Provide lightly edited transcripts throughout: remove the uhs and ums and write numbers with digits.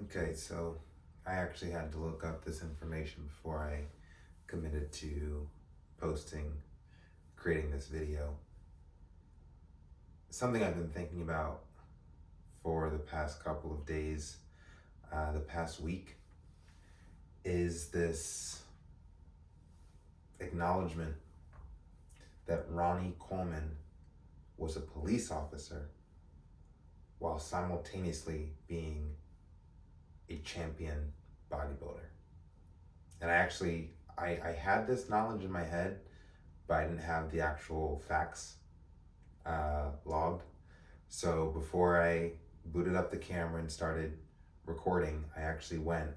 Okay, so I actually had to look up this information before I committed to posting, creating this video. Something I've been thinking about for the past couple of days, the past week, is this acknowledgement that Ronnie Coleman was a police officer while simultaneously being a champion bodybuilder. And I had this knowledge in my head, but I didn't have the actual facts logged. So before I booted up the camera and started recording, I actually went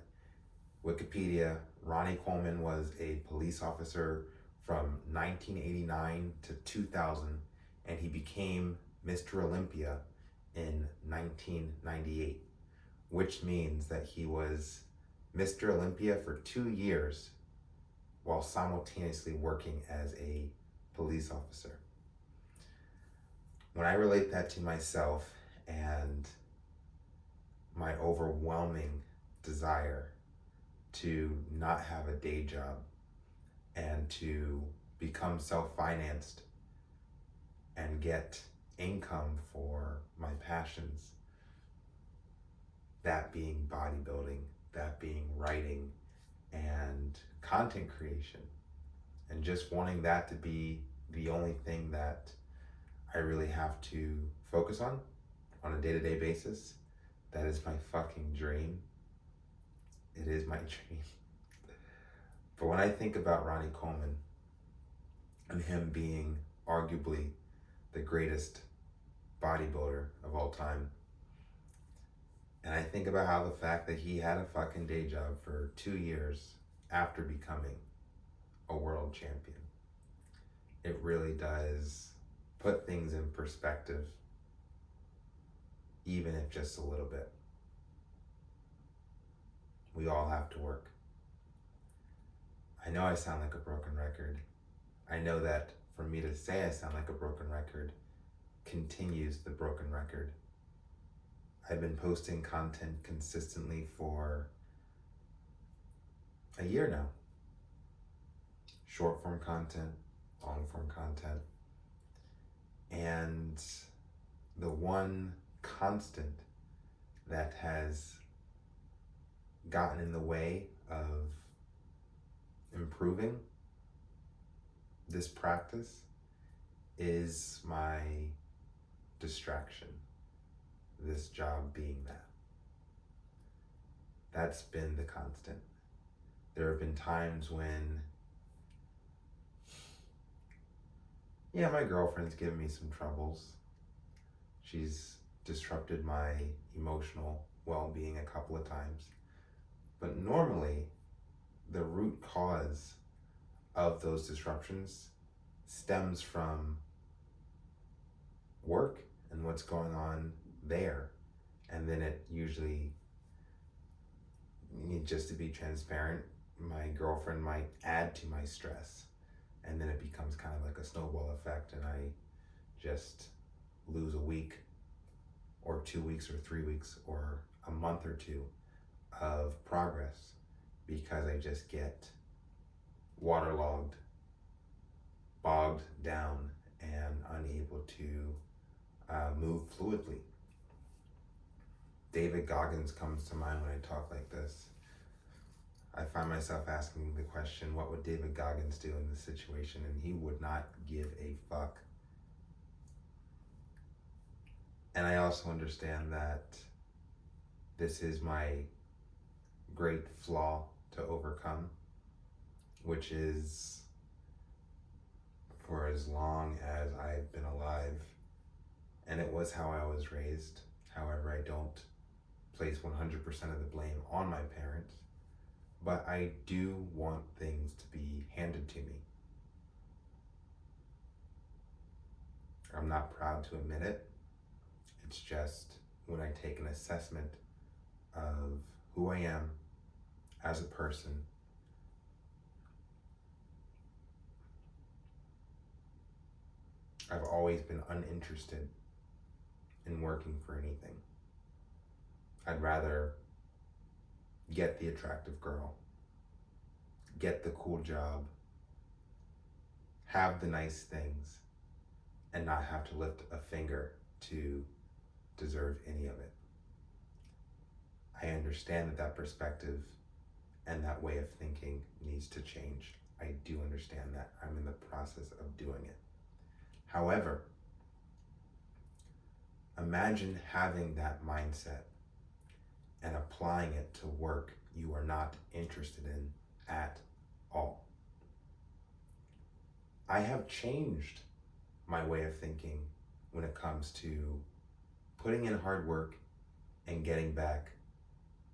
Wikipedia. Ronnie Coleman was a police officer from 1989 to 2000, and he became Mr. Olympia in 1998, which means that he was Mr. Olympia for 2 years while simultaneously working as a police officer. When I relate that to myself and my overwhelming desire to not have a day job and to become self-financed and get income for my passions, that being bodybuilding, that being writing and content creation, and just wanting that to be the only thing that I really have to focus on a day-to-day basis. That is my fucking dream. It is my dream. But when I think about Ronnie Coleman and him being arguably the greatest bodybuilder of all time, and I think about how the fact that he had a fucking day job for 2 years after becoming a world champion, it really does put things in perspective, even if just a little bit. We all have to work. I know I sound like a broken record. I know that for me to say I sound like a broken record continues the broken record. I've been posting content consistently for a year now. Short form content, long form content. And the one constant that has gotten in the way of improving this practice is my distraction, this job being that. That's been the constant. There have been times when, yeah, my girlfriend's given me some troubles. She's disrupted my emotional well-being a couple of times. But normally, the root cause of those disruptions stems from work and what's going on there. And then it usually, just to be transparent, my girlfriend might add to my stress. And then it becomes kind of like a snowball effect, and I just lose a week or 2 weeks or 3 weeks or a month or two of progress because I just get waterlogged, bogged down, and unable to move fluidly. David Goggins comes to mind when I talk like this. I find myself asking the question, what would David Goggins do in this situation? And he would not give a fuck. And I also understand that this is my great flaw to overcome, which is, for as long as I've been alive, and it was how I was raised. However, I don't place 100% of the blame on my parents, but I do want things to be handed to me. I'm not proud to admit it. It's just when I take an assessment of who I am as a person, I've always been uninterested in working for anything. I'd rather get the attractive girl, get the cool job, have the nice things, and not have to lift a finger to deserve any of it. I understand that perspective and that way of thinking needs to change. I do understand that. I'm in the process of doing it. However, imagine having that mindset and applying it to work you are not interested in at all. I have changed my way of thinking when it comes to putting in hard work and getting back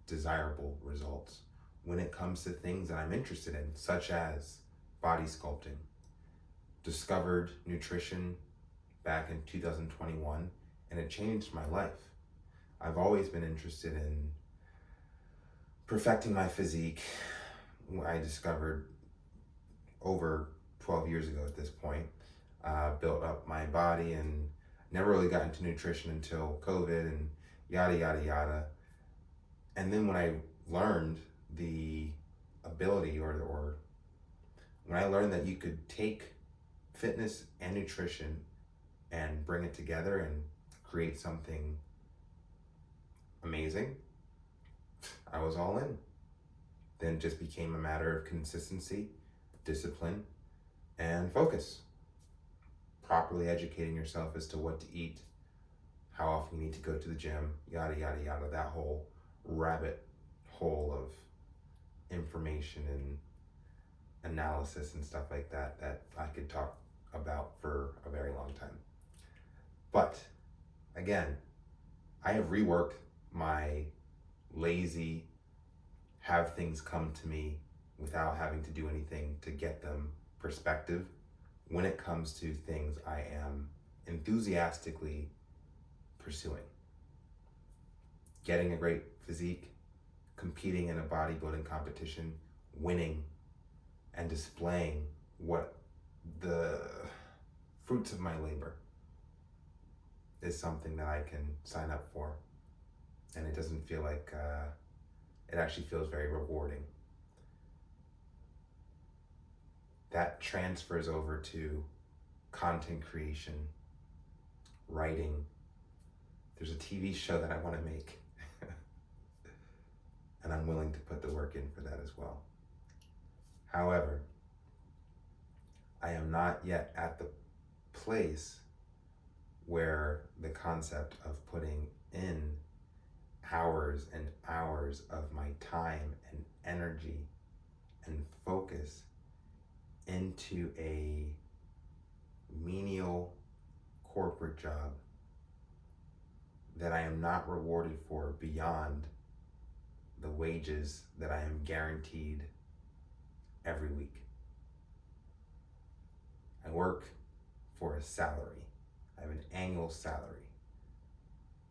desirable results. When it comes to things that I'm interested in, such as body sculpting, discovered nutrition back in 2021, and it changed my life. I've always been interested in perfecting my physique. I discovered over 12 years ago at this point, built up my body and never really got into nutrition until COVID and yada, yada, yada. And then when I learned the ability or when I learned that you could take fitness and nutrition and bring it together and create something amazing, I was all in. Then it just became a matter of consistency, discipline, and focus. Properly educating yourself as to what to eat, how often you need to go to the gym, yada, yada, yada, that whole rabbit hole of information and analysis and stuff like that I could talk about for a very long time. But again, I have reworked my lazy, have things come to me without having to do anything to get them perspective when it comes to things I am enthusiastically pursuing. Getting a great physique, competing in a bodybuilding competition, winning, and displaying what the fruits of my labor is something that I can sign up for. And it doesn't feel like, it actually feels very rewarding. That transfers over to content creation, writing. There's a TV show that I want to make. And I'm willing to put the work in for that as well. However, I am not yet at the place where the concept of putting in hours and hours of my time and energy and focus into a menial corporate job that I am not rewarded for beyond the wages that I am guaranteed every week. I work for a salary. I have an annual salary.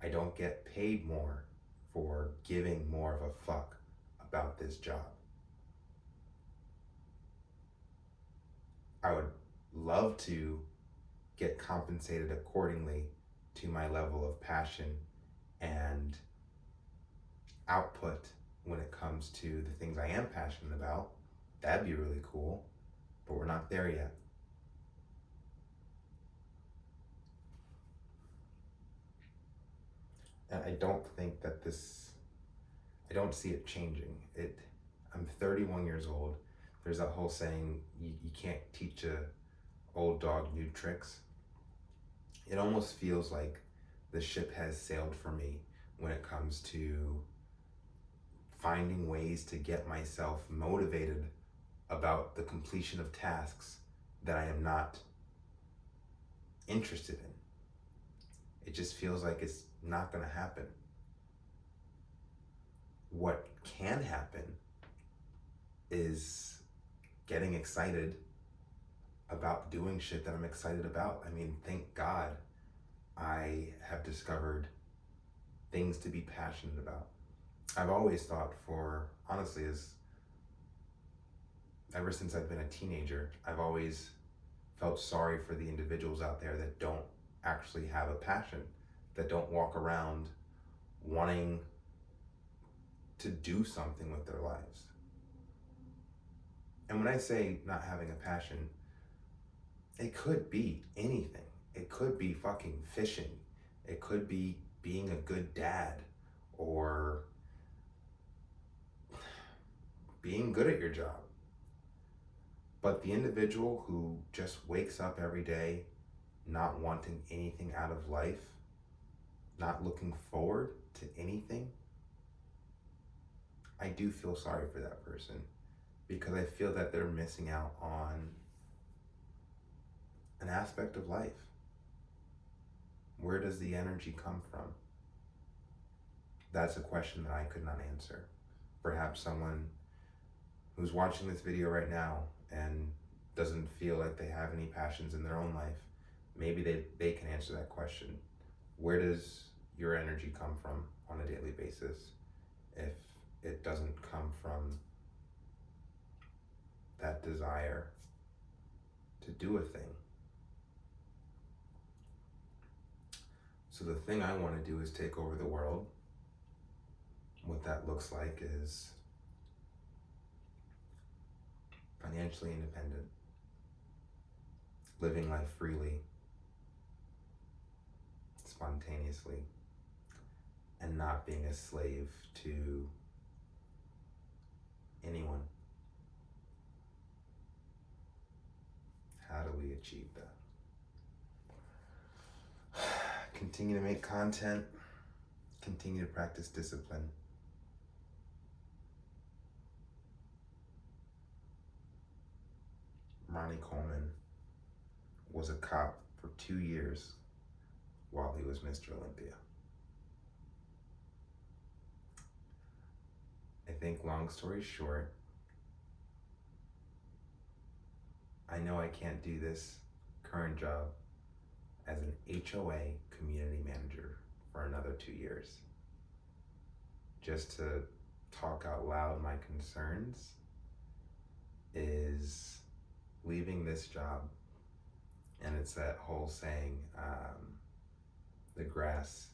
I don't get paid more for giving more of a fuck about this job. I would love to get compensated accordingly to my level of passion and output when it comes to the things I am passionate about. That'd be really cool, but we're not there yet. And I don't think that I don't see it changing. I'm 31 years old. There's that whole saying, you can't teach a old dog new tricks. It almost feels like the ship has sailed for me when it comes to finding ways to get myself motivated about the completion of tasks that I am not interested in. It just feels like it's not going to happen. What can happen is getting excited about doing shit that I'm excited about. I mean, thank God I have discovered things to be passionate about. I've always thought honestly, ever since I've been a teenager, I've always felt sorry for the individuals out there that don't actually have a passion, that don't walk around wanting to do something with their lives. And when I say not having a passion, it could be anything. It could be fucking fishing. It could be being a good dad, or being good at your job. But the individual who just wakes up every day not wanting anything out of life, not looking forward to anything, I do feel sorry for that person, because I feel that they're missing out on an aspect of life. Where does the energy come from? That's a question that I could not answer. Perhaps someone who's watching this video right now and doesn't feel like they have any passions in their own life, maybe they can answer that question. Where does your energy come from on a daily basis if it doesn't come from that desire to do a thing? So the thing I want to do is take over the world. What that looks like is financially independent, living life freely, spontaneously, and not being a slave to anyone. How do we achieve that? Continue to make content, continue to practice discipline. Ronnie Coleman was a cop for 2 years while he was Mr. Olympia. I think, long story short, I know I can't do this current job as an HOA community manager for another 2 years. Just to talk out loud my concerns is leaving this job, and it's that whole saying, the grass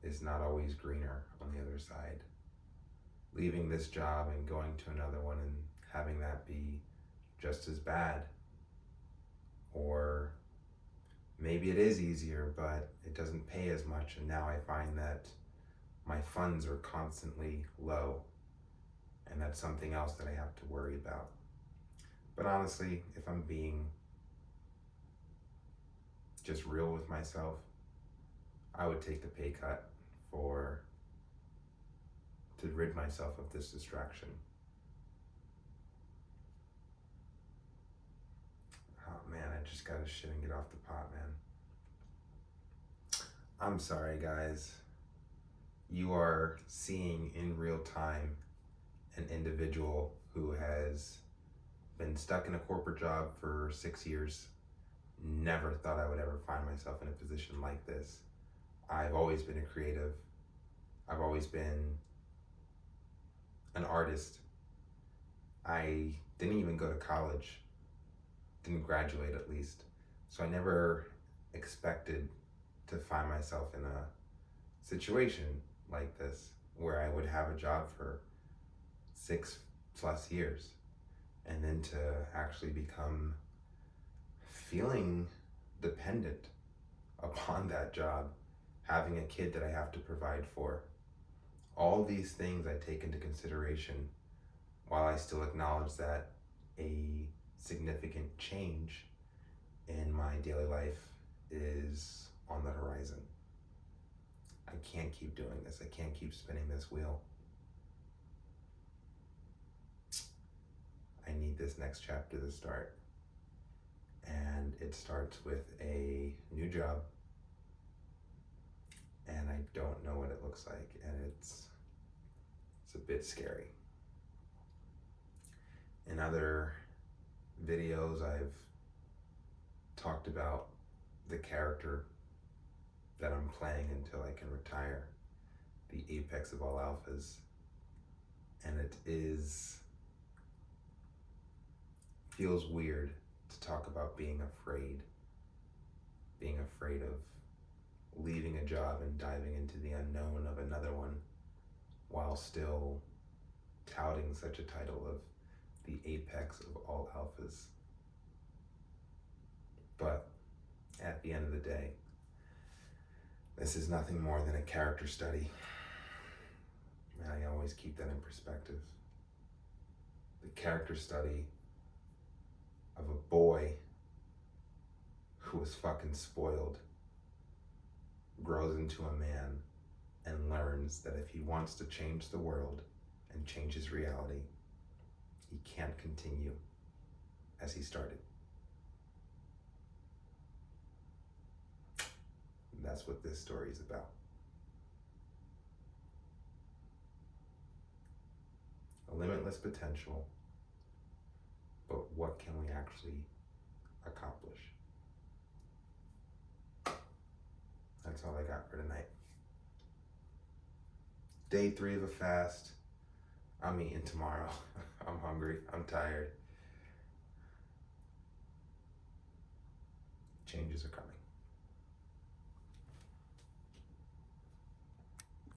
is not always greener on the other side. Leaving this job and going to another one and having that be just as bad, or maybe it is easier, but it doesn't pay as much, and now I find that my funds are constantly low, and that's something else that I have to worry about. But honestly, if I'm being just real with myself, I would take the pay cut to rid myself of this distraction. Oh man, I just gotta shit and get off the pot, man. I'm sorry, guys. You are seeing in real time an individual who has been stuck in a corporate job for 6 years. Never thought I would ever find myself in a position like this. I've always been a creative. I've always been an artist. I didn't even go to college, didn't graduate at least. So I never expected to find myself in a situation like this where I would have a job for 6+ years, and then to actually become feeling dependent upon that job, having a kid that I have to provide for. All these things I take into consideration while I still acknowledge that a significant change in my daily life is on the horizon. I can't keep doing this. I can't keep spinning this wheel. I need this next chapter to start. And it starts with a new job. And I don't know what it looks like. And it's a bit scary. In other videos, I've talked about the character that I'm playing until I can retire, the apex of all alphas. And it feels weird to talk about being afraid of leaving a job and diving into the unknown of another one while while still touting such a title of the apex of all alphas. But at the end of the day, this is nothing more than a character study. And I always keep that in perspective. The character study of a boy who was fucking spoiled, grows into a man, and learns that if he wants to change the world and change his reality, he can't continue as he started. And that's what this story is about. A limitless potential, but what can we actually accomplish? That's all I got for tonight. Day 3 of a fast. I'm eating tomorrow. I'm hungry. I'm tired. Changes are coming.